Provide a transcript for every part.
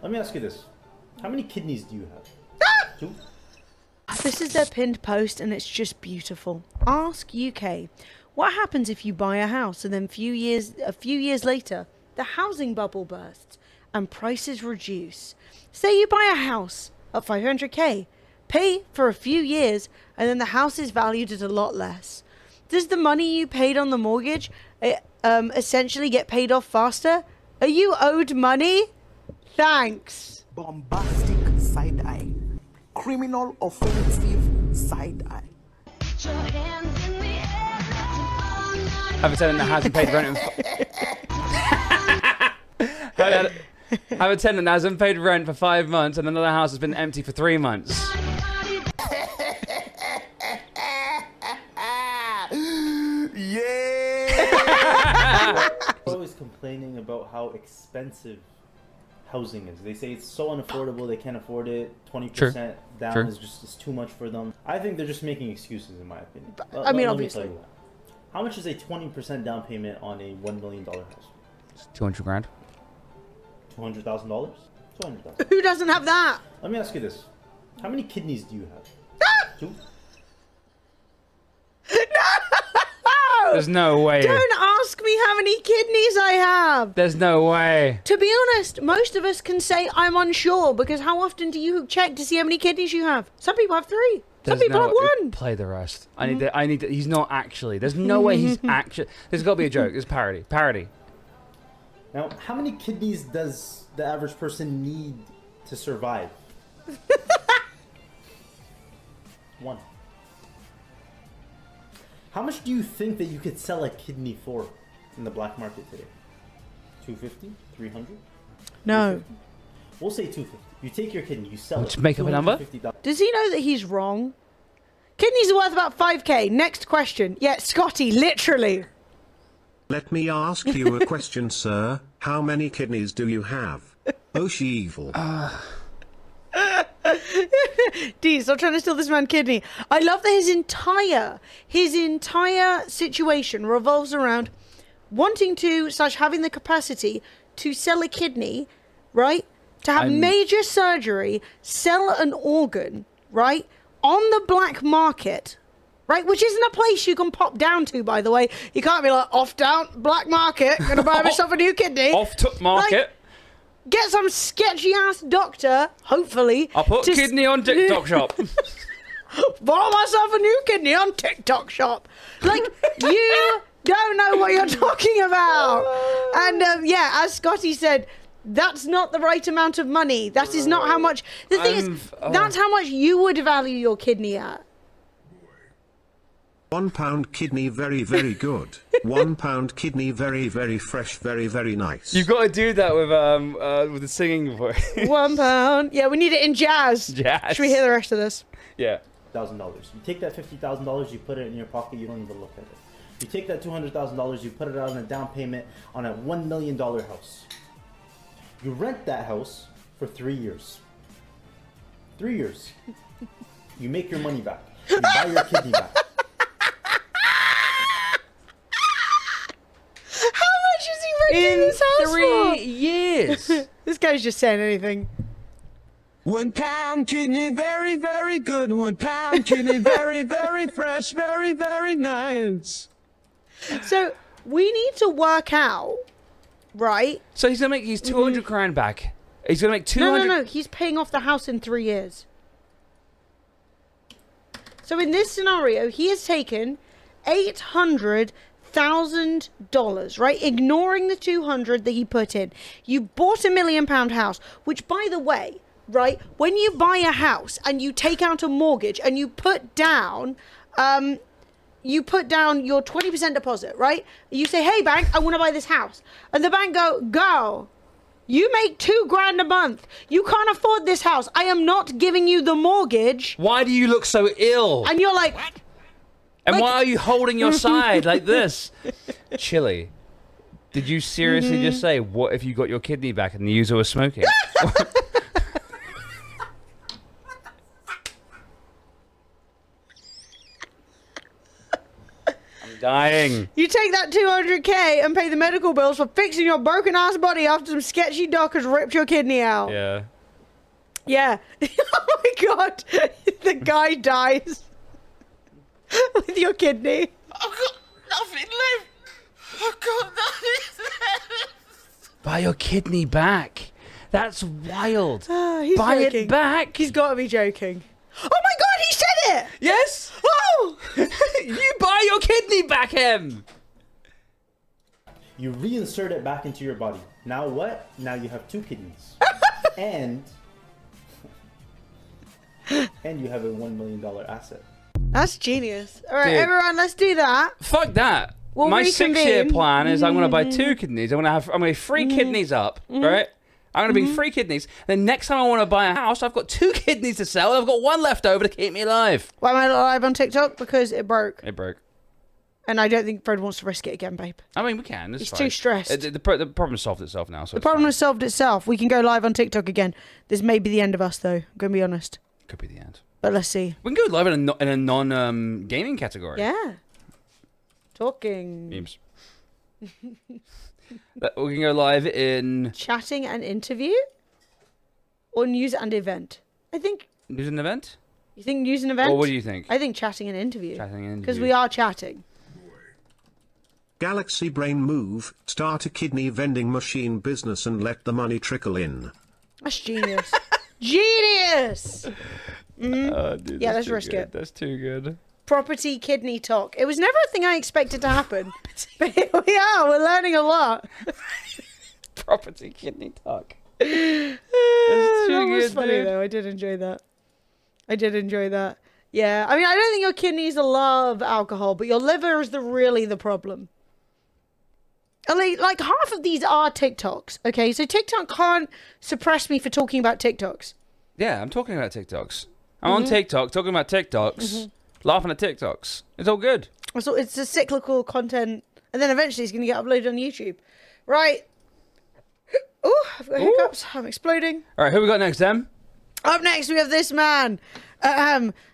Let me ask you this. How many kidneys do you have? 2? This is their pinned post and it's just beautiful. Ask UK. What happens if you buy a house and then a few years later, the housing bubble bursts and prices reduce? Say you buy a house at 500k, pay for a few years, and then the house is valued at a lot less. Does the money you paid on the mortgage essentially get paid off faster? Are you owed money? Thanks. Bombastic side eye. Criminal offensive side eye. Have a tenant that hasn't paid rent. Have a tenant that hasn't paid rent for 5 months, and another house has been empty for 3 months. Yeah. Always complaining about how expensive housing is. They say it's so unaffordable, they can't afford it. 20% down is too much for them. I think they're just making excuses, in my opinion. I mean, obviously. Let me tell you that. How much is a 20% down payment on a $1 million house? It's 200 grand. $200,000? $200,000. Who doesn't have that? Let me ask you this. How many kidneys do you have? 2? There's no way. Don't ask me how many kidneys I have. There's no way. To be honest, most of us can say I'm unsure because how often do you check to see how many kidneys you have? Some people have 3. Some people have 1. Play the rest. I need to, he's not actually. There's no way he's actually. There's got to be a joke. It's parody. Parody. Now, how many kidneys does the average person need to survive? 1. How much do you think that you could sell a kidney for in the black market today? 250? 300? No. We'll say 250. You take your kidney, you sell it. Just make up a number? Does he know that he's wrong? Kidneys are worth about 5k. Next question. Yeah, Scotty, literally. Let me ask you a question, sir. How many kidneys do you have? Oh, she evil. D, stop trying to steal this man's kidney. I love that his entire situation revolves around wanting to / having the capacity to sell a kidney, right? To have major surgery, sell an organ, right? On the black market, right? Which isn't a place you can pop down to, by the way. You can't be like, off down, black market, gonna buy myself a new kidney. Off to market. Like, get some sketchy ass doctor, hopefully. I'll put kidney on TikTok shop. Buy myself a new kidney on TikTok shop. Like, you don't know what you're talking about. And yeah, as Scotty said, that's not the right amount of money. That is not how much. The thing is, that's how much you would value your kidney at. £1 kidney, very, very good. £1 kidney, very, very fresh, very, very nice. You've got to do that with the singing voice. £1. Yeah, we need it in jazz. Jazz. Should we hear the rest of this? Yeah. $1,000. You take that $50,000, you put it in your pocket, you don't even look at it. You take that $200,000, you put it out on a down payment on a $1 million house. You rent that house for 3 years. 3 years. You make your money back. You buy your kidney back. How much is he renting this house 3 years. This guy's just saying anything. £1 kidney, very, very good. £1 kidney, very, very fresh, very, very nice. So we need to work out, right? So he's gonna make his 200 grand back. He's gonna make 200. No. He's paying off the house in 3 years. So in this scenario, he has taken $800,000, right? Ignoring the 200 that he put in. You bought $1 million house, which, by the way, right? When you buy a house and you take out a mortgage and you put down, your 20% deposit, right? You say, hey, bank, I want to buy this house. And the bank go, you make $2 grand a month. You can't afford this house. I am not giving you the mortgage. Why do you look so ill? And you're like, what? And why are you holding your side like this? Chili, did you seriously just say, what if you got your kidney back and the user was smoking? Dying. You take that 200K and pay the medical bills for fixing your broken ass body after some sketchy doctors ripped your kidney out. Yeah. Yeah. Oh my god. The guy dies with your kidney. I've got nothing left. I've got nothing left. Buy your kidney back. That's wild. He's Buy joking. it back. He's got to be joking. Oh my god, he said it! Yes. Oh! You buy your kidney back, him. You reinsert it back into your body. Now what? Now you have 2 kidneys. and you have a $1 million asset. That's genius. All right, Dude. everyone, let's do that. Fuck that. We'll My reconvene. 6-year plan is I'm going to buy 2 kidneys. I'm going to be 3 kidneys up, right? I'm going to be 3 kidneys. Then next time I want to buy a house, I've got 2 kidneys to sell. And I've got 1 left over to keep me alive. Why am I not live on TikTok? Because it broke. It broke. And I don't think Fred wants to risk it again, babe. I mean, we can. It's He's fine. too stressed. The problem solved itself now. So The problem has solved itself. We can go live on TikTok again. This may be the end of us, though. I'm going to be honest. Could be the end. But let's see. We can go live in a non gaming category. Yeah. Talking. Memes. We can go live in Chatting and interview? Or news and event? I think... news and event. You think news and event? Or what do you think? I think chatting and interview. Chatting and Because interview. we are chatting. Galaxy Brain Move, start a kidney vending machine business and let the money trickle in. That's genius. Genius! Dude, Yeah, let's too risk good. it. That's too good. Property kidney talk. It was never a thing I expected to happen. But here we are. We're learning a lot. Property kidney talk. That was good, funny dude. though. I did enjoy that. Yeah. I mean, I don't think your kidneys love alcohol, but your liver is really the problem. Like half of these are TikToks. Okay, so TikTok can't suppress me for talking about TikToks. Yeah, I'm talking about TikToks. I'm on TikTok talking about TikToks, laughing at TikToks. It's all good. So it's a cyclical content, and then eventually it's going to get uploaded on YouTube, right? Oh, I've got hiccups. I'm exploding. All right, who we got next, Em? Up next, we have this man.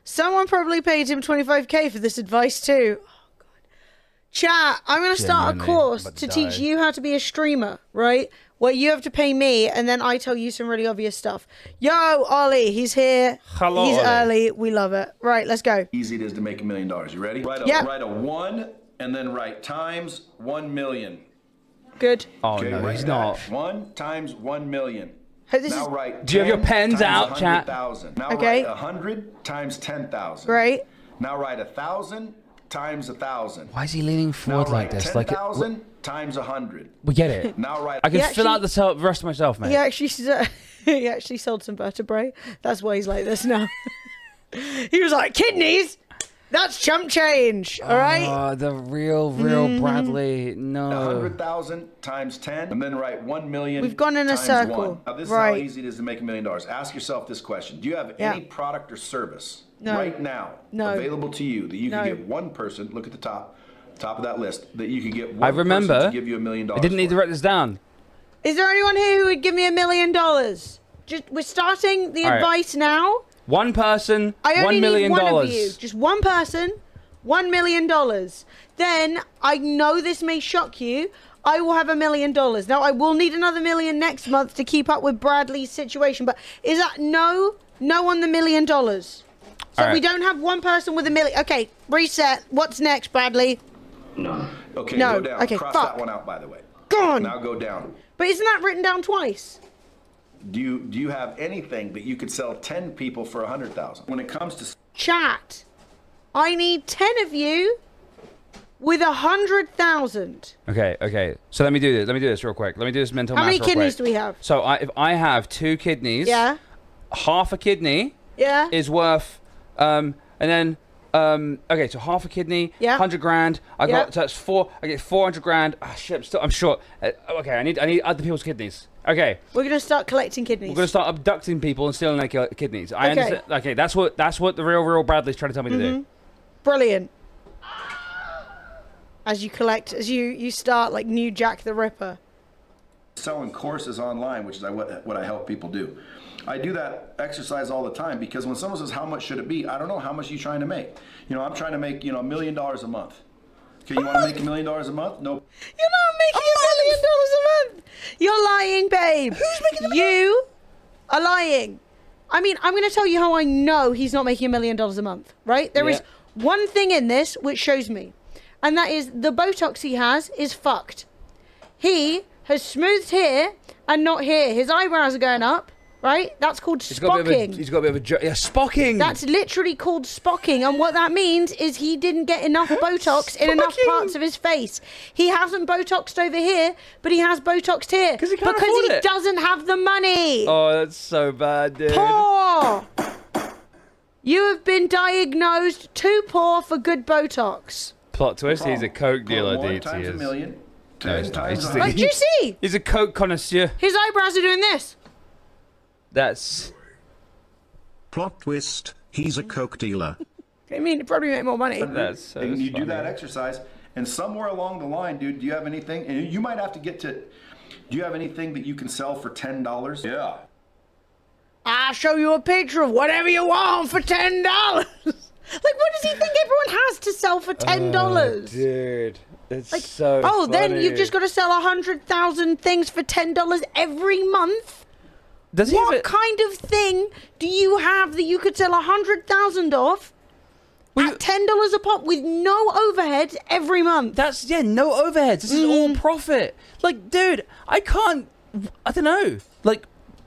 Someone probably paid him 25K for this advice too. Oh, God. Chat, I'm going to start a Genuinely course about to to teach die. you how to be a streamer, right? Where you have to pay me, and then I tell you some really obvious stuff. Yo, Ollie, he's here. Hello, He's Ollie. early. We love it. Right, let's go. Easy it is to make $1 million. You ready? Write Yeah. a 1 and then write times 1 million. Good. Oh, Okay, no, write he's that. not. 1 times 1 million. Hey, this Now is write. Do you have your 10 pens times out, chat? 100,000. Now Okay. write 100 times 10,000. great. Now write 1,000 times 1,000. Why is he leaning Now forward like write this? Like 10,000 times 100. we get it. Now write. I can He fill out actually- the rest myself, mate. He actually, he actually sold some vertebrae. That's why he's like this now. He was like, kidneys? That's chump change, all right? Oh, the real Bradley. No. 100,000 times 10, and then write 1 million. We've gone in a times circle. 1. Now, this Right. is how easy it is to make $1 million. Ask yourself this question: do you have Yeah. any product or service No. right now No. available to you that you No. can get one person? Look at the top of that list that you could get one I remember. person to give you $1 million. I didn't need to for. write this down. Is there anyone here who would give me $1 million? We're starting the All right. advice now. One person, I only $1 million. need one of you. Just one person, $1 million. Then, I know this may shock you, I will have $1 million. Now, I will need another million next month to keep up with Bradley's situation, but is that no on the $1 million? So All we right. don't have one person with $1 million. Okay, reset. What's next, Bradley? Okay, No. go down. Okay, Cross fuck. that one out, by the way. Gone. Now go down. But isn't that written down twice? Do you have anything that you could sell 10 people for 100,000? When it comes to Chat. I need 10 of you with 100,000. Okay. So let me do this. Let me do this real quick. Let me do this mental How math many real kidneys quick. do we have? So if I have 2 kidneys, Yeah. half a kidney Yeah. is worth, and then, okay, so half a kidney, Yeah. 100 grand. I Yeah. got, so that's 4, I get 400 grand. Ah, shit, I'm short. Okay, I need other people's kidneys. Okay, We're going to start collecting kidneys. we're gonna start abducting people and stealing their kidneys. I Okay. understand. Okay, that's what the real Bradley's trying to tell me to do. Brilliant. As you collect, as you start like new Jack the Ripper. selling courses online, which is what I help people do. I do that exercise all the time because when someone says, how much should it be? I don't know, how much are you trying to make? I'm trying to make, $1 million a month. Okay, you want to make $1 million a month? Nope. You're not making $1 million a month. You're lying, babe. Who's making You are lying. I mean, I'm going to tell you how I know he's not making $1 million a month, right? There is one thing in this which shows me, and that is the Botox he has is fucked. He has smoothed here and not here. His eyebrows are going up, right? That's called spocking. He's got a bit of a spocking. That's literally called spocking, and what that means is he didn't get enough Botox in enough parts of his face. He hasn't Botoxed over here, but he has Botoxed here because he doesn't have the money. Oh, that's so bad, dude. Poor. You have been diagnosed too poor for good Botox. Plot twist: he's a coke dealer. One DT times a is. million. No, 10 he's not. times He's a Like, do you see? He's a coke connoisseur. His eyebrows are doing this. That's. Plot twist, he's a coke dealer. I mean, he'd probably make more money. That's so And you do funny. that exercise, and somewhere along the line, dude, do you have anything? And you might have to get to. Do you have anything that you can sell for $10? Yeah. I'll show you a picture of whatever you want for $10. Like, what does he think everyone has to sell for $10? Dude, it's Like, so. then funny. you've just got to sell 100,000 things for $10 every month. Does he have What it? kind of thing do you have that you could sell 100,000 of at $10 a pop with no overheads every month? That's no overheads. This is all profit. Like, dude, I can't. I don't know. Like,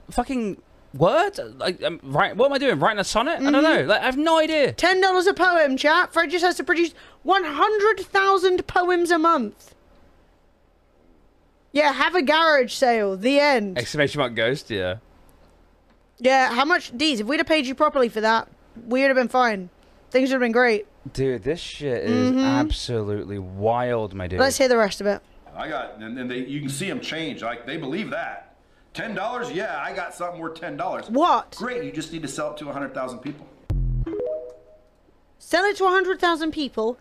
fucking words. Like, right? What am I doing? Writing a sonnet? I don't know. Like, I have no idea. $10 a poem, chat. Fred just has to produce 100,000 poems a month. Yeah, have a garage sale. The end. Exclamation mark ghost. Yeah. Yeah, how much? Deez, if we'd have paid you properly for that, we would have been fine. Things would have been great. Dude, this shit is absolutely wild, my dude. Let's hear the rest of it. I got, and you can see them change. Like, they believe that. $10? Yeah, I got something worth $10. What? Great, you just need to sell it to 100,000 people. Sell it to 100,000 people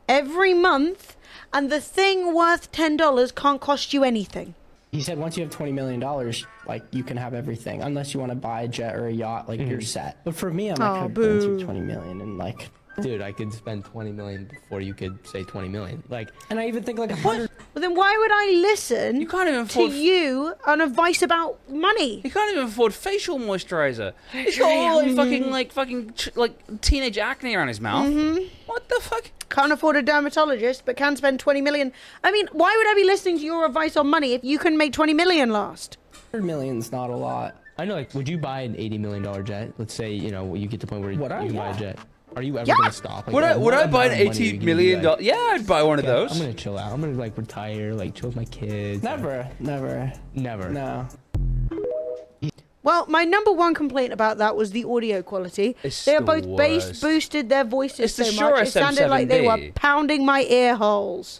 every month, and the thing worth $10 can't cost you anything. He said once you have $20 million, like, you can have everything. Unless you want to buy a jet or a yacht, like, you're set. But for me, I'm like, Oh, I've been through boo. 20 million and, like... Dude, I could spend 20 million before you could say 20 million. Like, And I even think, like, 100... Well, then why would I listen You can't even to afford. you on advice about money? You can't even afford facial moisturizer. He's got all like fucking like teenage acne around his mouth. What the fuck? Can't afford a dermatologist, but can spend 20 million. I mean, why would I be listening to your advice on money if you can make 20 million last? million's not a lot. I know, like, would you buy an $80 million jet? Let's say, you know, you get to the point where you can buy a Yeah. jet. Are you ever Yeah. gonna stop? Like, Would I what buy an amount of money are you $80 gonna be million? like, Yeah, I'd buy one of "Yeah, those. I'm gonna chill out. I'm gonna like retire, like chill with my kids. Never. Never. No. Well, my number one complaint about that was the audio quality. It's They are the both bass worst. boosted their voices It's the so Shure much. It sounded like they were SM7B. pounding my ear holes.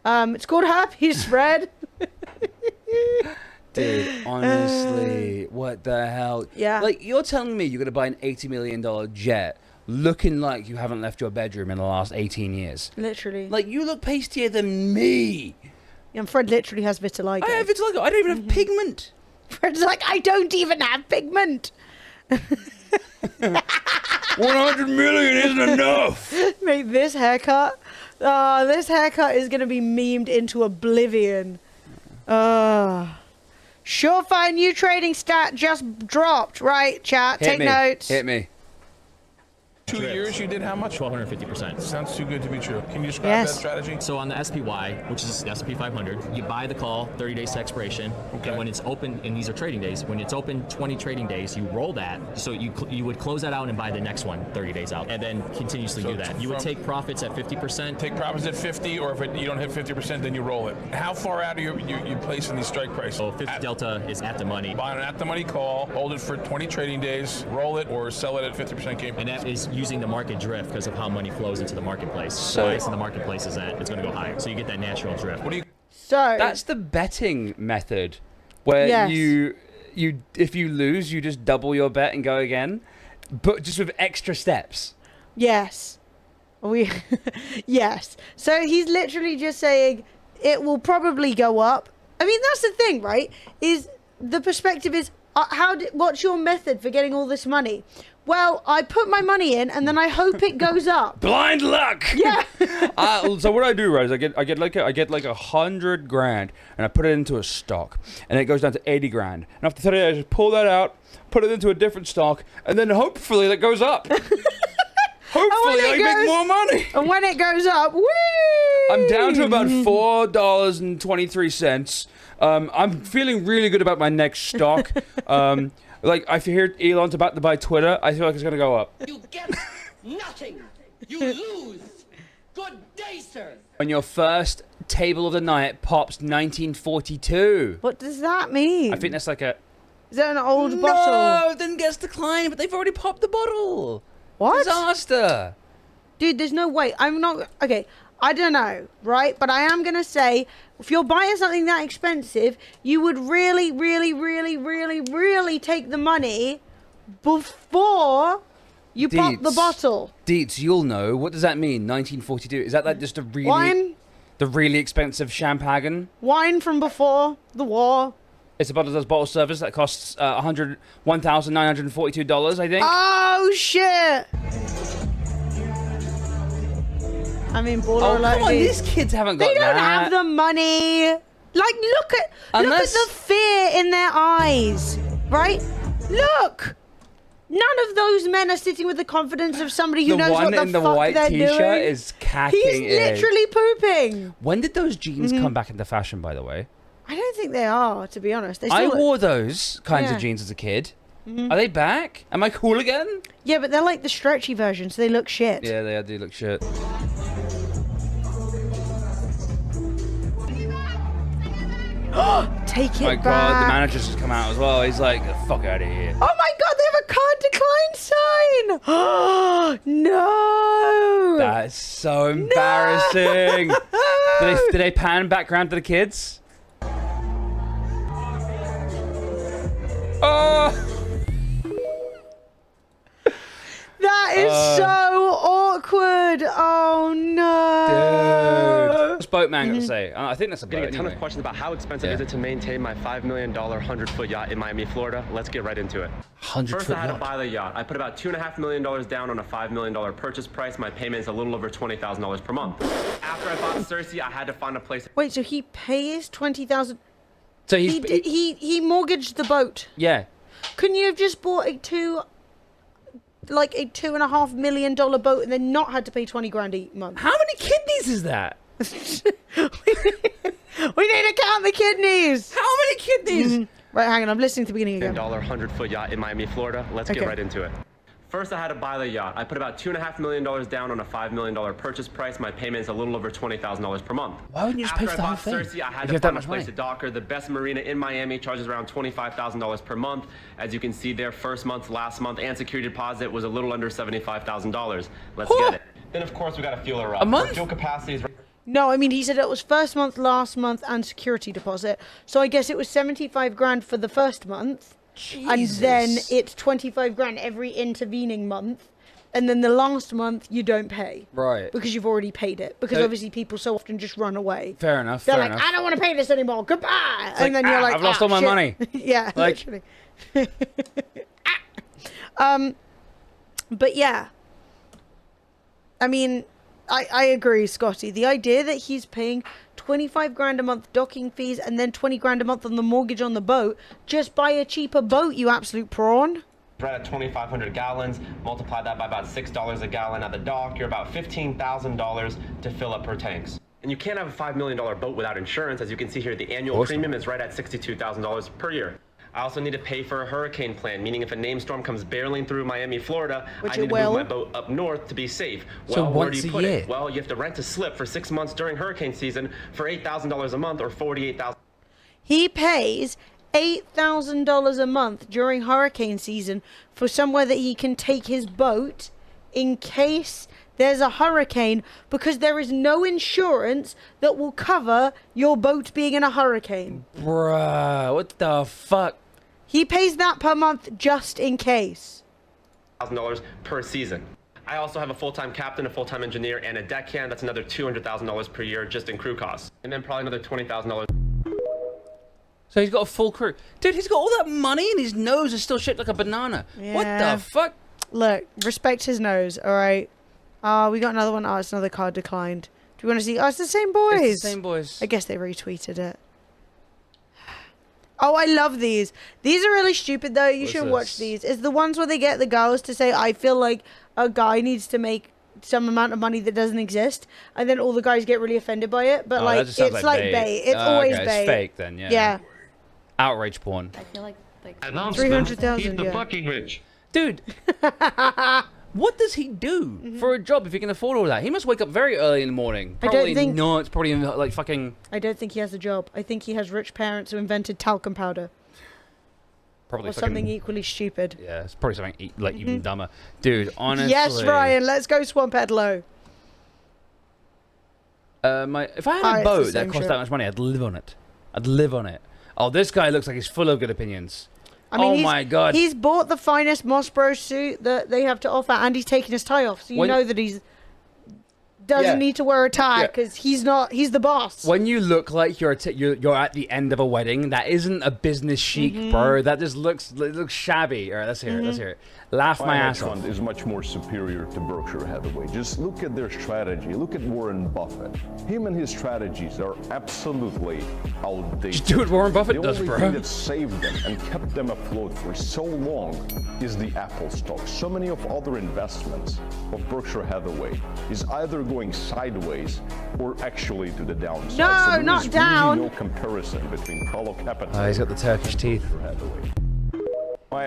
It's called Herpes Spread. Dude, honestly, what the hell? Yeah. Like, you're telling me you're going to buy an $80 million jet looking like you haven't left your bedroom in the last 18 years. Literally. Like, you look pastier than me. And Fred literally has vitiligo. I have vitiligo. I don't even have pigment. Fred's like, I don't even have pigment. 100 million isn't enough. Mate, this haircut. This haircut is going to be memed into oblivion. Surefire new trading stat just dropped, right, chat? Take notes. Hit me. 2 years you did how much? 1250%. Sounds too good to be true. Can you describe Yes. that strategy? So on the SPY, which is the S&P 500, you buy the call 30 days to expiration, Okay. and when it's open, and these are trading days, when it's open 20 trading days, you roll that, so you would close that out and buy the next one 30 days out, and then continuously So do that. You would from- take profits at 50%. Take profits at 50, or if you don't hit 50%, then you roll it. How far out are you placing these strike prices? So 50 delta is at the money, Buy an at-the-money call, hold it for 20 trading days, roll it, or sell it at 50% gain. and that is using the market drift because of how money flows into the marketplace. So- Price in the marketplace is at, it's going to go higher. So you get that natural drift. What do you? So, That's the betting method, where Yes. you if you lose, you just double your bet and go again, but just with extra steps. yes. Yes. So he's literally just saying it will probably go up. I mean, that's the thing, right? Is the perspective is what's your method for getting all this money? Well, I put my money in, and then I hope it goes up. Blind luck. Yeah. So what I do, right, is I get like $100 grand, and I put it into a stock, and it goes down to 80 grand. And after 30 days, I just pull that out, put it into a different stock, and then hopefully that goes up. Hopefully I make more money. And when it goes up, whee! I'm down to about $4.23. I'm feeling really good about my next stock. Like, I hear Elon's about to buy Twitter. I feel like it's going to go up. You get nothing. You lose. Good day, sir. When your first table of the night pops 1942. What does that mean? I think that's like a... Is that an old bottle? No, then guess the decline, but they've already popped the bottle. What? Disaster. Dude, there's no way. I'm not... Okay, I don't know, right? But I am going to say, if you're buying something that expensive, you would really, really, really, really, really take the money before you pop the bottle. Deets, you'll know. What does that mean, 1942? Is that like just a really... Wine? The really expensive champagne? Wine from before the war. It's a bottle service that costs $1,942, I think. Oh, shit. I mean, baller alert. Come on, these kids haven't got that. They don't have the money. Like, look at the fear in their eyes, right? Look. None of those men are sitting with the confidence of somebody who knows what the fuck they're doing. The one in the white t-shirt is cacking He's literally pooping. When did those jeans come back into fashion, by the way? I don't think they are, to be honest. I wore those kinds of jeans as a kid. Are they back? Am I cool again? Yeah, but they're like the stretchy version, so they look shit. Yeah, they do look shit. Take it back. God, the manager's just come out as well. He's like, get the fuck out of here. Oh my god, they have a card decline sign! Oh, no! That's so embarrassing. No! Did they pan back around to the kids? Oh! That is so awkward. Oh no. Dude. What's Boatman got to say? I think that's a boat. Getting a ton of questions about how expensive is it to maintain my $5 million 100-foot yacht in Miami, Florida. Let's get right into it. 100-foot First, I had to yacht. buy the yacht. I put about $2.5 million down on a $5 million purchase price. My payment is a little over $20,000 per month. After I bought Cersei, I had to find a place. Wait, so he pays $20,000? So he mortgaged the boat. Yeah. Couldn't you have just bought a $2.5 million boat and then not had to pay 20 grand a month? How many kidneys is that? We need to count the kidneys. How many kidneys? Right, hang on. I'm listening to the beginning again. $1 100-foot yacht in Miami, Florida. Let's get right into it. First, I had to buy the yacht. I put about $2.5 million down on a $5 million purchase price. My payment is a little over $20,000 per month. Why wouldn't you just pay for the whole thing? After I bought Cersei, I had to find a place to dock her. The best marina in Miami charges around $25,000 per month. As you can see there, first month, last month, and security deposit was a little under $75,000. Let's get it. Then, of course, we got to fuel her up. A month? Her fuel capacity is... No, I mean, he said it was first month, last month, and security deposit. So I guess it was 75 grand for the first month. Jesus. And then it's 25 grand every intervening month. And then the last month, you don't pay. Right. Because you've already paid it. Because obviously people so often just run away. Fair enough. They're fair like, enough. I don't want to pay this anymore. Goodbye. It's and then you're like, I've lost all my shit. money. Yeah, Like- literally. But yeah. I mean, I agree, Scotty. The idea that he's paying 25 grand a month docking fees and then 20 grand a month on the mortgage on the boat, just buy a cheaper boat, you absolute prawn. Right at 2,500 gallons, multiply that by about $6 a gallon at the dock, you're about $15,000 to fill up her tanks. And you can't have a $5 million boat without insurance. As you can see here, the annual premium is right at $62,000 per year. I also need to pay for a hurricane plan, meaning if a named storm comes barreling through Miami, Florida, I need to move my boat up north to be safe. So well, where do once you a put year? it? Well, you have to rent a slip for 6 months during hurricane season for $8,000 a month or $48,000. He pays $8,000 a month during hurricane season for somewhere that he can take his boat in case there's a hurricane, because there is no insurance that will cover your boat being in a hurricane. Bruh, what the fuck? He pays that per month just in case. $1,000 per season. I also have a full-time captain, a full-time engineer, and a deckhand. That's another $200,000 per year just in crew costs. And then probably another $20,000. So he's got a full crew. Dude, he's got all that money and his nose is still shaped like a banana. Yeah. What the fuck? Look, respect his nose, all right? We got another one. Oh, it's another card declined. Do we want to see? Oh, it's the same boys. It's the same boys. I guess they retweeted it. Oh, I love these. These are really stupid, though. You should watch these. It's the ones where they get the girls to say, I feel like a guy needs to make some amount of money that doesn't exist. And then all the guys get really offended by it. But, like, it's like bait. It's always bait. It's fake, then, yeah. Yeah. Outrage porn. I feel like 300,000, yeah. fucking rich. Dude. What does he do for a job if he can afford all that? He must wake up very early in the morning. Probably not. It's probably like fucking... I don't think he has a job. I think he has rich parents who invented talcum powder. Probably or fucking, something equally stupid. Yeah, it's probably something like even dumber. Dude, honestly... Yes, Ryan, let's go Swamp Edlow. If I had a boat that cost that much money, I'd live on it. I'd live on it. Oh, this guy looks like he's full of good opinions. I mean, my God. He's bought the finest Moss Bros suit that they have to offer, and he's taken his tie off, so you know that he's doesn't need to wear a tie because he's the boss. When you look like you're at the end of a wedding, that isn't a business chic, bro. That just looks shabby. All right, let's hear it. Let's hear it. Laugh my ass off. Fund is much more superior to Berkshire Hathaway. Just look at their strategy. Look at Warren Buffett. Him and his strategies are absolutely outdated. Just do what Warren Buffett does, bro. The only thing that saved them and kept them afloat for so long is the Apple stock. So many of other investments of Berkshire Hathaway is either going sideways or actually to the downside. No, so not down. Really no comparison between Carlo Capital. Oh, he's got the Turkish teeth.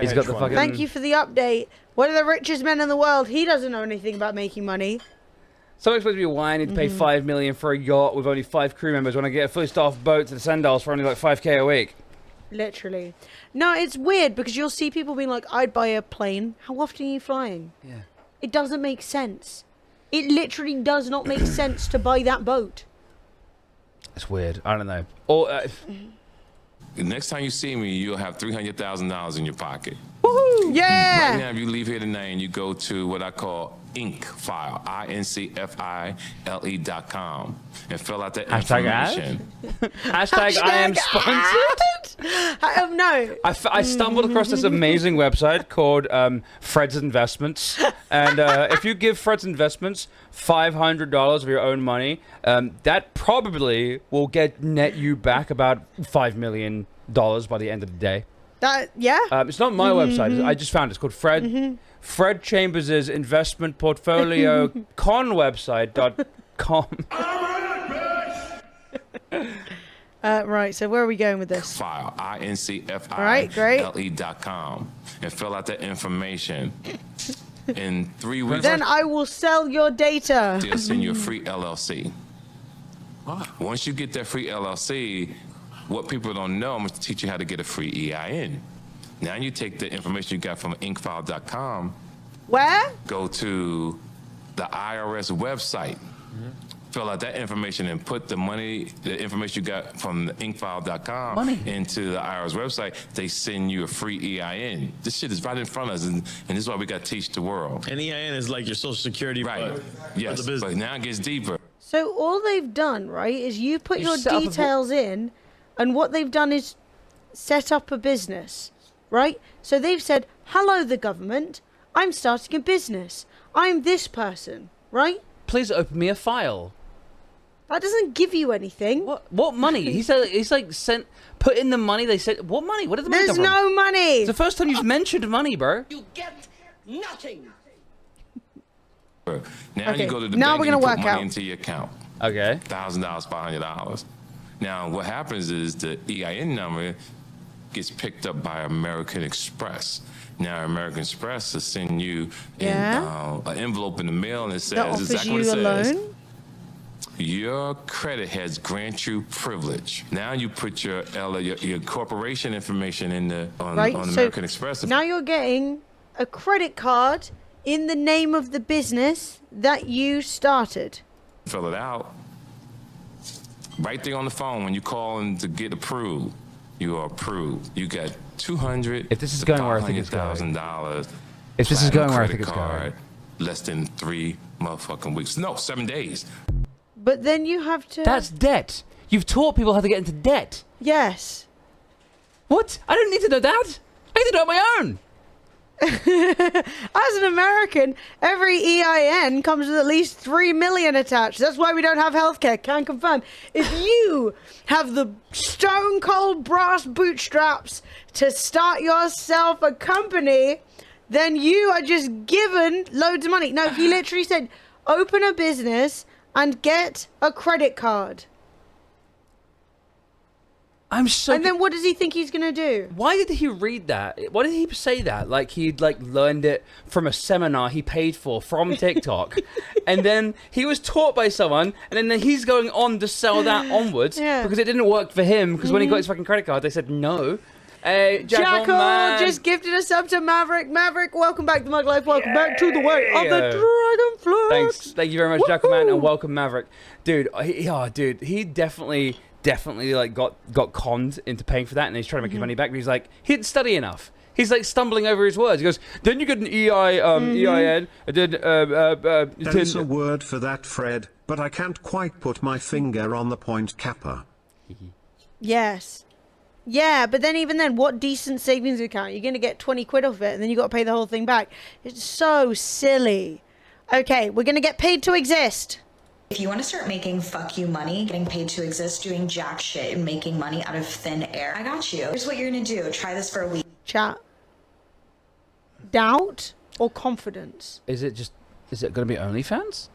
He's got the fucking... Thank you for the update. One of the richest men in the world. He doesn't know anything about making money. Someone explained to me why I need to pay $5 million for a yacht with only 5 crew members when I get a fully staffed boat to the Sandals for only like $5K a week. Literally. No, it's weird because you'll see people being like, I'd buy a plane. How often are you flying? Yeah. It doesn't make sense. It literally does not make sense to buy that boat. It's weird. I don't know. Or... The next time you see me, you'll have $300,000 in your pocket. Woohoo! Yeah! Right now, if you leave here tonight and you go to what I call IncFile, INCFILE.com, and fill out that information. Hashtag I am sponsored. No. I stumbled across this amazing website called Fred's Investments, and if you give Fred's Investments $500 of your own money, that probably will net you back about $5 million by the end of the day. It's not my website. I just found it. It's called Fred Chambers' investment portfolio conwebsite.com. Right, so where are we going with this? File, INCFILE.com, and fill out that information. In 3 weeks, then I will sell your data. They'll send you a free LLC. Once you get that free LLC, what people don't know, I'm going to teach you how to get a free EIN. Now you take the information you got from IncFile.com. Where? Go to the IRS website. Fill out that information and put the information you got from the IncFile.com into the IRS website. They send you a free EIN. This shit is right in front of us, and this is why we got to teach the world. An EIN is like your social security, right? Yes, for the business. But now it gets deeper. So all they've done, right, is you put your details in, and what they've done is set up a business, right? So they've said, hello, the government. I'm starting a business. I'm this person, right? Please open me a file. That doesn't give you anything. What money? He said he's like put in the money. They said what money? What did the money come from? There's no money. It's the first time you've mentioned money, bro. You get nothing. Now you go to the now bank we're gonna and you work put money out. into your account. Okay. $1,000, $500. Now what happens is the EIN number gets picked up by American Express. Now American Express will send you an envelope in the mail, and it says exactly what it says. Your credit has grant you privilege. Now you put your corporation information in on American Express. Now you're getting a credit card in the name of the business that you started. Fill it out. Right there on the phone when you call in to get approved, you are approved. You got $200,000 if this is going where I think it's going. If this is going where I think it's going. Less than 3 motherfucking weeks. No, 7 days. But then you have to... That's debt. You've taught people how to get into debt. Yes. What? I don't need to know that. I need to know it on my own. As an American, every EIN comes with at least 3 million attached. That's why we don't have healthcare. Can confirm. If you have the stone cold brass bootstraps to start yourself a company, then you are just given loads of money. No, he literally said, open a business and get a credit card. I'm so. And then what does he think he's gonna do? Why did he read that? Why did he say that? Like he'd learned it from a seminar he paid for from TikTok, and then he was taught by someone, and then he's going on to sell that onwards because it didn't work for him. Because when he got his fucking credit card, they said no. Hey, Jackal just gifted us up to Maverick. Maverick, welcome back to Mug Life. Welcome back to the way of the Dragonflex. Thanks, thank you very much, Jackal Man, and welcome Maverick, dude. He definitely like got conned into paying for that, and he's trying to make his money back. But he's like, he didn't study enough. He's like stumbling over his words. He goes, then you get an EIN. There's a word for that, Fred, but I can't quite put my finger on the point. Kappa. Yes. Yeah, but then even then, what decent savings account? You're going to get 20 quid off it, and then you got to pay the whole thing back. It's so silly. Okay, we're going to get paid to exist. If you want to start making fuck you money, getting paid to exist, doing jack shit, and making money out of thin air, I got you. Here's what you're going to do. Try this for a week. Chat. Doubt or confidence? Is it going to be OnlyFans?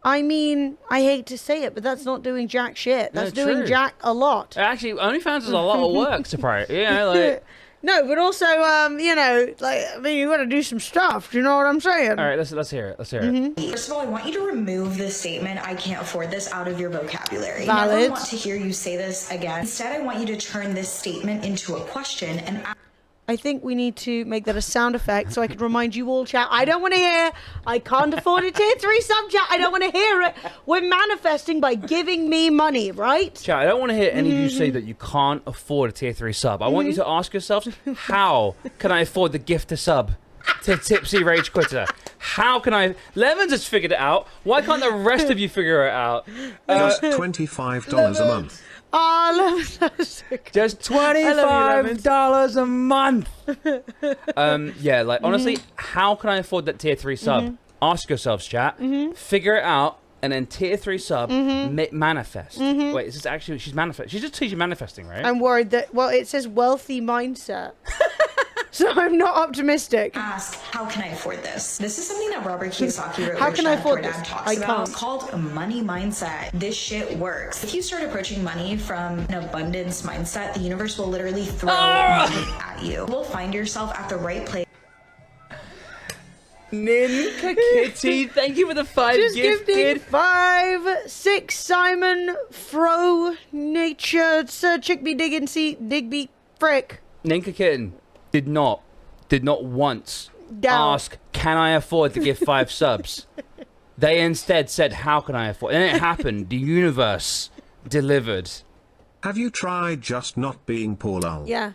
I mean, I hate to say it, but that's not doing jack shit. That's doing jack a lot. Actually, OnlyFans is a lot of work, surprise. Yeah, like. No, but also, you know, like, I mean, you got to do some stuff. Do you know what I'm saying? All right, let's hear it. Let's hear it. First of all, I want you to remove the statement, I can't afford this, out of your vocabulary. Valid. I never want to hear you say this again. Instead, I want you to turn this statement into a question and I think we need to make that a sound effect so I can remind you all, chat. I don't want to hear, I can't afford a tier 3 sub, chat. I don't want to hear it. We're manifesting by giving me money, right? Chat, I don't want to hear any of you say that you can't afford a tier 3 sub. I want you to ask yourselves, how can I afford the gift to sub to Tipsy Rage Quitter? How can I? Lemons has figured it out. Why can't the rest of you figure it out? Just $25 a month. Oh, just $25 a month. Yeah, like honestly, how can I afford that tier 3 sub? Ask yourselves, chat. Figure it out, and then tier 3 sub manifest. Wait, is this actually? She's manifest. She's just teaching manifesting, right? I'm worried that. Well, it says wealthy mindset. So I'm not optimistic. Ask, how can I afford this? This is something that Robert Kiyosaki wrote. How can I afford this? Talks about. It's called a money mindset. This shit works. If you start approaching money from an abundance mindset, the universe will literally throw money at you. You'll find yourself at the right place. Ninka Kitty, thank you for the 5 Just gifted. 5, 6, Simon, Fro, Nature, Sir Chickbee Digby, Frick. Ninka Kitten did not once ask, can I afford to give 5 subs? They instead said, how can I afford? And it happened. The universe delivered. Have you tried just not being poor, lol? Yeah.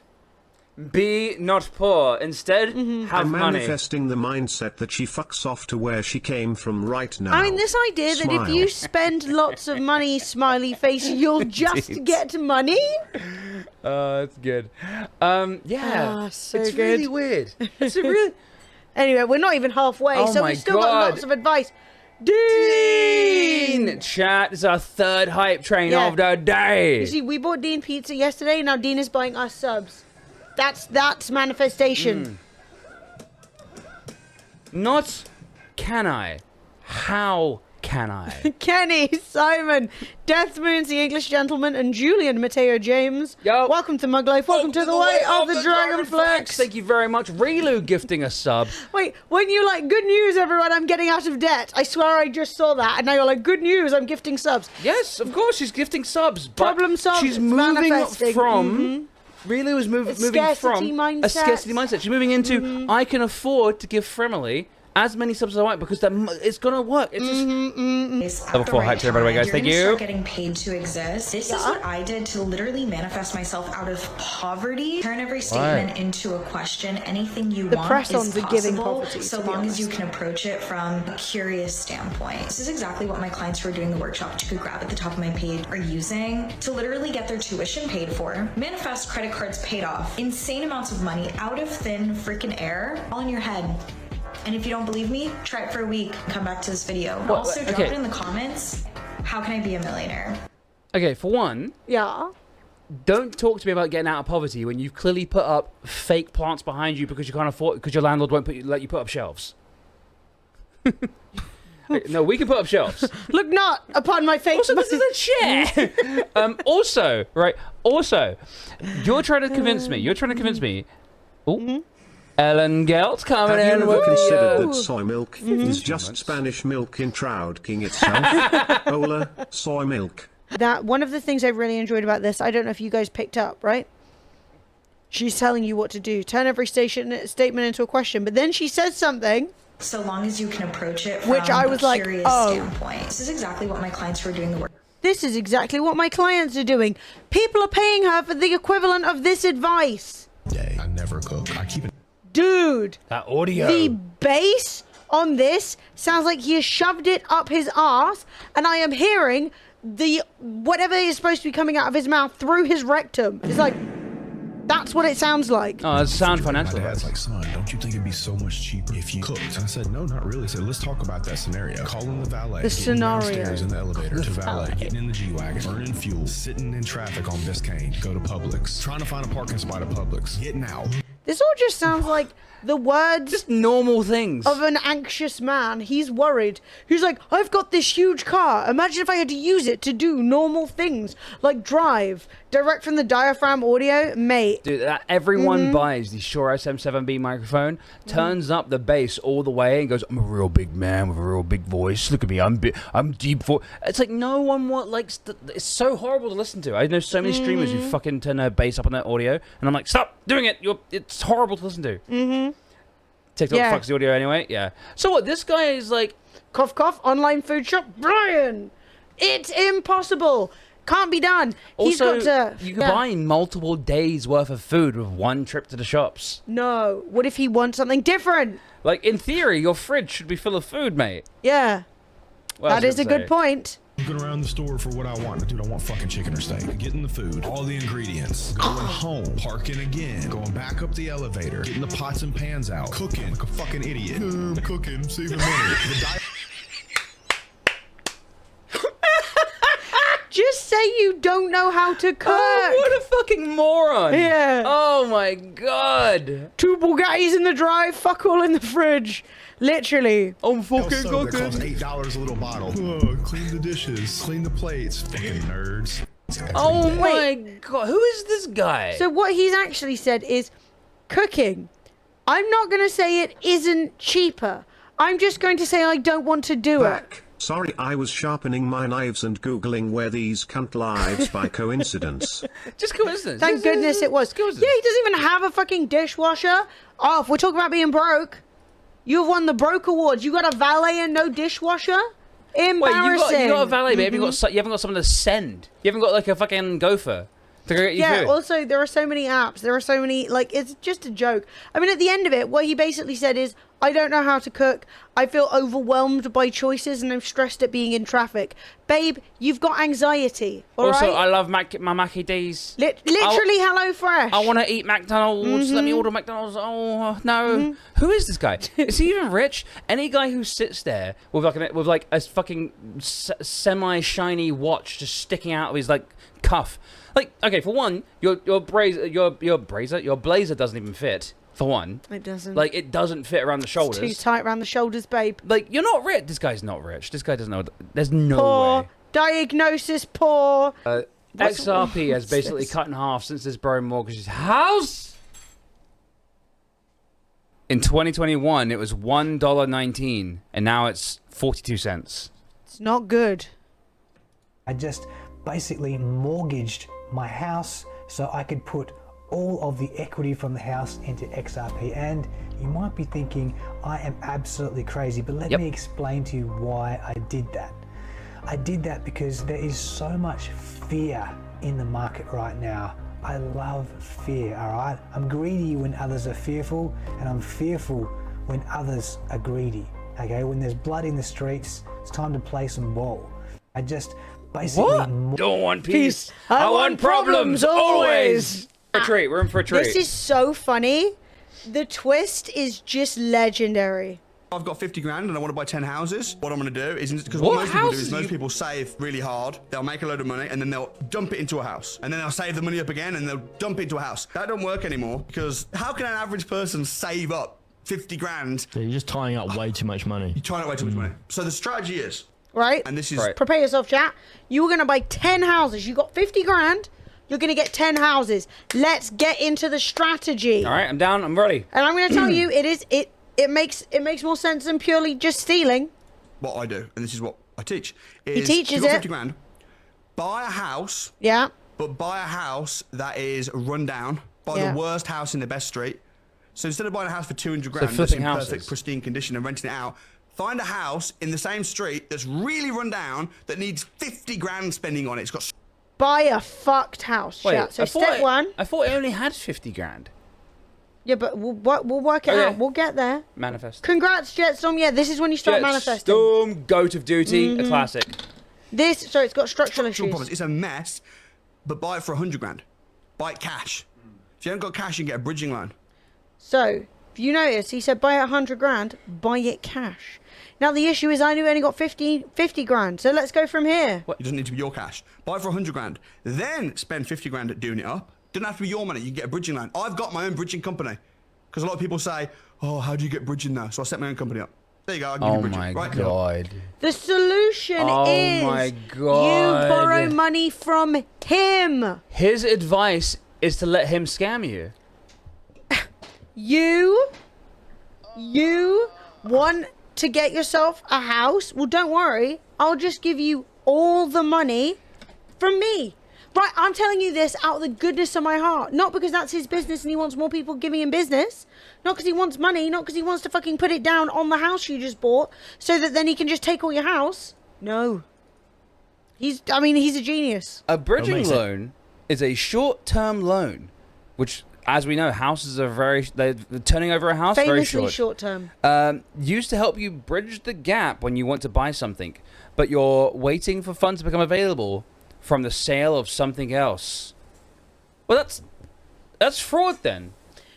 Be not poor. Instead, have I'm money. manifesting the mindset that she fucks off to where she came from right now. I mean, this idea that if you spend lots of money, smiley face, you'll just get money. That's good. Yeah, so it's good. really weird. It's really. Anyway, we're not even halfway, Oh so my we've still got God. lots of advice. Dean! Chat, this is our 3rd hype train of the day. You see, we bought Dean pizza yesterday, now Dean is buying us subs. That's manifestation. Not can I. How can I? Kenny, Simon, Death Moons, the English Gentleman, and Julian Mateo James. Yo. Welcome to Mug Life. Welcome to the way of the Dragonflex. Thank you very much. Relu gifting a sub. Wait, when you like, good news, everyone, I'm getting out of debt. I swear I just saw that. And now you're like, good news, I'm gifting subs. Yes, of course, she's gifting subs. But Problem solved. she's It's moving manifesting. from... Relu is moving from scarcity mindset. a scarcity mindset. She's moving into, I can afford to give Fremily as many subs as I want because it's gonna work. It's just level 4 hype here, by the way, guys. Thank you. Start getting paid to exist. This is what I did to literally manifest myself out of poverty. Turn every statement into a question. Anything you want press-ons is are giving possible, poverty, so long as you can approach it from a curious standpoint. This is exactly what my clients who are doing the workshop, which you could grab at the top of my page, are using to literally get their tuition paid for, manifest credit cards paid off, insane amounts of money out of thin freaking air, all in your head. And if you don't believe me, try it for a week. Come back to this video. Also, drop it in the comments. How can I be a millionaire? Okay, for one, don't talk to me about getting out of poverty when you've clearly put up fake plants behind you because you can't afford, because your landlord won't let you put up shelves. No, we can put up shelves. Look not upon my face. Also, this is a chair. Also, you're trying to convince me. Oh. Ellen Gelt coming in. Have you ever with considered that soy milk is just Spanish milk in Trout King itself? Hola, soy milk. That one of the things I really enjoyed about this, I don't know if you guys picked up, right? She's telling you what to do. Turn every statement into a question. But then she says something. So long as you can approach it from which I was a like, curious standpoint. This is exactly what my clients who are doing the work. This is exactly what my clients are doing. People are paying her for the equivalent of this advice. I never cook. I keep it. Dude. That audio. The bass on this sounds like he has shoved it up his ass, and I am hearing the whatever is supposed to be coming out of his mouth through his rectum. It's like, that's what it sounds like. Oh, it's sound financial. My dad's like, son, don't you think it'd be so much cheaper if you cooked? And I said, no, not really. I said, let's talk about that scenario. Calling the valet. The scenario. Downstairs in the elevator to valet. Getting in the G-Wagon. Burning fuel. Sitting in traffic on Biscayne. Go to Publix. Trying to find a parking spot at Publix. Getting out. This all just sounds like the words just normal things of an anxious man. He's worried. He's like, I've got this huge car. Imagine if I had to use it to do normal things like drive direct from the diaphragm audio, mate. Dude, everyone buys the Shure SM7B microphone, turns up the bass all the way, and goes, "I'm a real big man with a real big voice. Look at me, I'm deep for." It's like no one likes. It's so horrible to listen to. I know so many streamers who fucking turn their bass up on their audio, and I'm like, stop doing it. It's horrible to listen to. TikTok fucks the audio anyway. Yeah. So what? This guy is like, cough cough. Online food shop, Brian. It's impossible. Can't be done. Also, He's got to. You can buy multiple days worth of food with one trip to the shops. No. What if he wants something different? Like in theory, your fridge should be full of food, mate. Yeah. That is a good point. Looking around the store for what I want. Dude, I want fucking chicken or steak. Getting the food, all the ingredients, going home, parking again, going back up the elevator, getting the pots and pans out, cooking like a fucking idiot. I'm cooking, saving money. Just say you don't know how to cook. Oh, what a fucking moron. Yeah. Oh my god. 2 Bugattis in the drive, fuck all in the fridge. Literally. I'm fucking cooking. That costs $8 a little bottle. Oh, clean the dishes, clean the plates. Fucking nerds. Oh my god. Who is this guy? So what he's actually said is cooking. I'm not going to say it isn't cheaper. I'm just going to say I don't want to do it. Sorry, I was sharpening my knives and Googling where these cunt lives by coincidence. Just coincidence. Thank goodness it was. Yeah, he doesn't even have a fucking dishwasher. Oh, if we're talking about being broke, you've won the broke awards. You got a valet and no dishwasher? Embarrassing. Wait, you got a valet, but you haven't got someone to send. You haven't got like a fucking gopher to go get you food. Also, there are so many apps. There are so many, like, it's just a joke. I mean, at the end of it, what he basically said is, I don't know how to cook. I feel overwhelmed by choices and I'm stressed at being in traffic. Babe, you've got anxiety, all right? I love my Mackie D's. Literally HelloFresh. I want to eat McDonald's. Let me order McDonald's. Oh, no. Who is this guy? Is he even rich? Any guy who sits there with like a fucking semi-shiny watch just sticking out of his, like, cuff. Like, okay, for one, your blazer doesn't even fit. For one, it doesn't. Like, it doesn't fit around the shoulders. It's too tight around the shoulders, babe. Like, you're not rich. This guy's not rich. This guy doesn't know. There's no poor way. Diagnosis, poor. XRP has basically cut in half since this bro mortgaged his house. In 2021, it was $1.19, and now it's 42 cents. It's not good. I just basically mortgaged my house so I could put all of the equity from the house into XRP. And you might be thinking, I am absolutely crazy, but let me explain to you why I did that. I did that because there is so much fear in the market right now. I love fear, all right? I'm greedy when others are fearful, and I'm fearful when others are greedy, okay? When there's blood in the streets, it's time to play some ball. I just basically... Don't want peace. I want problems always. For a treat. We're in for a treat. This is so funny. The twist is just legendary. I've got 50 grand and I want to buy 10 houses. What I'm going to do is, because what most people do is most people save really hard. They'll make a load of money and then they'll dump it into a house. And then they'll save the money up again and they'll dump it into a house. That don't work anymore, because how can an average person save up 50 grand? Yeah, you're just tying up way too much money. You're tying up way too much money. So the strategy is... Right? And this is... Prepare yourself, chat. You were going to buy 10 houses. You got 50 grand. You're going to get 10 houses. Let's get into the strategy. All right, I'm down. I'm ready. And I'm going to tell you, it makes more sense than purely just stealing. What I do, and this is what I teach, He is teaches if you've got it. 50 grand, buy a house. Yeah. But buy a house that is run down. Buy Yeah. the worst house in the best street. So instead of buying a house for 200 grand that's flipping in houses. perfect, pristine condition and renting it out, find a house in the same street that's really run down that needs 50 grand spending on it. It's got... Buy a fucked house, Wait, chat. So I thought step one. I thought I only had 50 grand. Yeah, but we'll work it Okay. out. We'll get there. Manifest. Congrats, Jetstorm. Yeah, this is when you start manifesting. Jetstorm, Goat of Duty, a classic. So it's got structural issues. Problems. It's a mess, but buy it for 100 grand. Buy it cash. If you haven't got cash, you can get a bridging loan. So, if you notice, he said buy it 100 grand, buy it cash. Now, the issue is I only got 50 grand, so let's go from here. It doesn't need to be your cash. Buy it for 100 grand. Then spend 50 grand at doing it up. Doesn't have to be your money. You can get a bridging loan. I've got my own bridging company. Because a lot of people say, oh, how do you get bridging now? So I set my own company up. There you go. I can give you bridging. my right? God. The solution is my you God. borrow money from him. His advice is to let him scam you. You want to get yourself a house? Well, don't worry. I'll just give you all the money from me. Right, I'm telling you this out of the goodness of my heart. Not because that's his business and he wants more people giving him business. Not because he wants money. Not because he wants to fucking put it down on the house you just bought so that then he can just take all your house. No. He's a genius. A bridging loan is a short-term loan, which, as we know, houses are the turning over a house very Famously short. short-term. Used to help you bridge the gap when you want to buy something, but you're waiting for funds to become available from the sale of something else. Well, that's fraud then.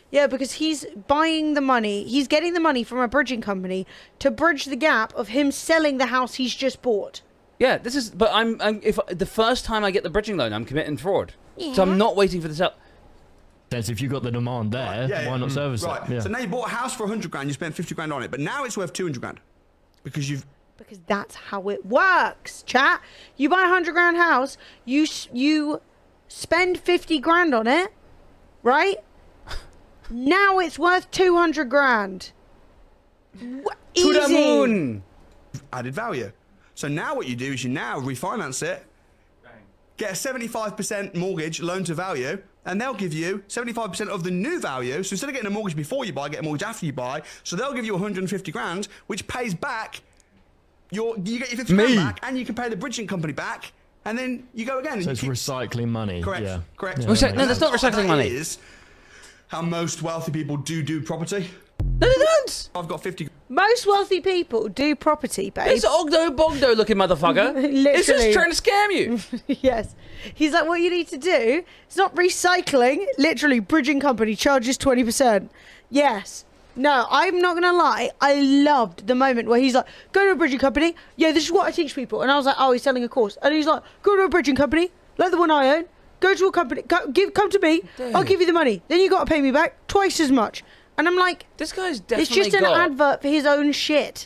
Yeah, because he's buying the money. He's getting the money from a bridging company to bridge the gap of him selling the house he's just bought. Yeah, this is. But if the first time I get the bridging loan, I'm committing fraud. Yeah. So I'm not waiting for the sale. That's if you got the demand there, why not service it? Right. Yeah. So now you bought a house for 100 grand, you spent 50 grand on it, but now it's worth 200 grand. Because that's how it works, chat. You buy a 100 grand house, you spend 50 grand on it, right? Now it's worth 200 grand. To the moon. Added value. So now what you do is you now refinance it, get a 75% mortgage loan to value, and they'll give you 75% of the new value. So instead of getting a mortgage before you buy, get a mortgage after you buy. So they'll give you 150 grand, which pays back you get your 50 grand back, and you can pay the bridging company back, and then you go again. So it's recycling money. Correct. Yeah. Correct. Yeah, no, that's not recycling money. Is how most wealthy people do property. No, they don't. I've got 50. Most wealthy people do property, babe. This Ogdo Bogdo looking motherfucker. It's just trying to scam you. Yes. He's like, what you need to do, it's not recycling. Literally, bridging company charges 20%. Yes. No, I'm not going to lie. I loved the moment where he's like, go to a bridging company. Yeah, this is what I teach people. And I was like, oh, he's selling a course. And he's like, go to a bridging company, like the one I own. Go to a company. Come to me. I'll give you the money. Then you got to pay me back twice as much. And I'm like, this guy's it's just an advert for his own shit.